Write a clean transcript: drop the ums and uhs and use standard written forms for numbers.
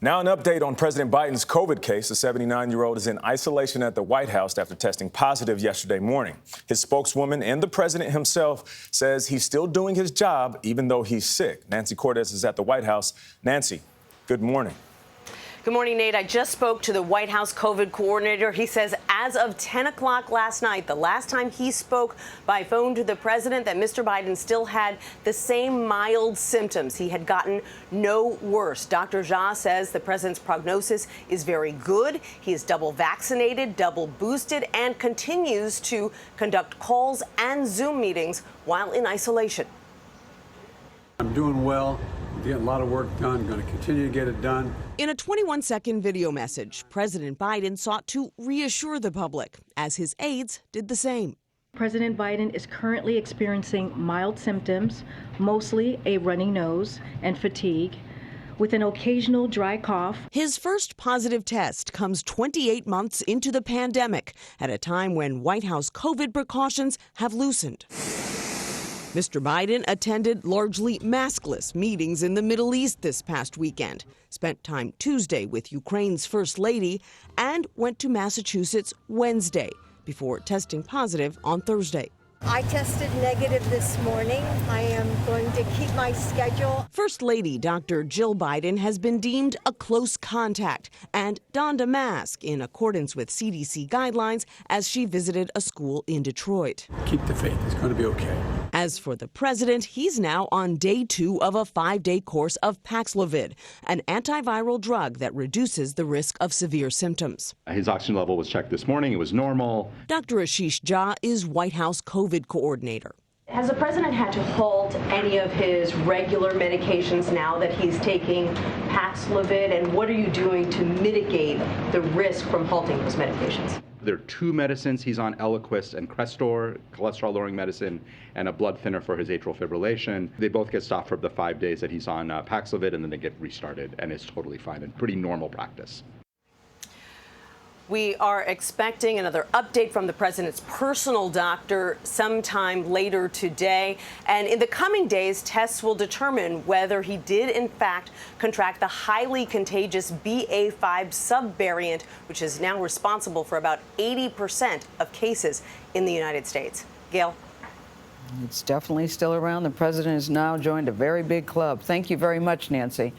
Now an update on President Biden's COVID case. The 79-year-old is in isolation at the White House after testing positive yesterday morning. His spokeswoman and the president himself says he's still doing his job even though he's sick. Nancy Cortez is at the White House. Nancy, good morning. Good morning, Nate. I just spoke to the White House COVID coordinator. He says as of 10 o'clock last night, the last time he spoke by phone to the president, that Mr. Biden still had the same mild symptoms. He had gotten no worse. Dr. Jha says the president's prognosis is very good. He is double vaccinated, double boosted, and continues to conduct calls and Zoom meetings while in isolation. I'm doing well. Getting a lot of work done. Going to continue to get it done. In a 21-second video message, President Biden sought to reassure the public, as his aides did the same. President Biden is currently experiencing mild symptoms, mostly a runny nose and fatigue, with an occasional dry cough. His first positive test comes 28 months into the pandemic, at a time when White House COVID precautions have loosened. Mr. Biden attended largely maskless meetings in the Middle East this past weekend, spent time Tuesday with Ukraine's First Lady, and went to Massachusetts Wednesday before testing positive on Thursday. I tested negative this morning. I am going to keep my schedule. First Lady Dr. Jill Biden has been deemed a close contact and donned a mask in accordance with CDC guidelines as she visited a school in Detroit. Keep the faith. It's going to be okay. As for the president, he's now on day 2 of a 5-day course of Paxlovid, an antiviral drug that reduces the risk of severe symptoms. His oxygen level was checked this morning. It was normal. Dr. Ashish Jha is White House COVID coordinator. Has the president had to halt any of his regular medications now that he's taking Paxlovid? And what are you doing to mitigate the risk from halting those medications? There are 2 medicines he's on, Eliquis and Crestor, cholesterol-lowering medicine, and a blood thinner for his atrial fibrillation. They both get stopped for the 5 days that he's on Paxlovid, and then they get restarted, and it's totally fine and pretty normal practice. We are expecting another update from the president's personal doctor sometime later today. And in the coming days, tests will determine whether he did, in fact, contract the highly contagious BA.5 subvariant, which is now responsible for about 80% of cases in the United States. Gayle? It's definitely still around. The president has now joined a very big club. Thank you very much, Nancy.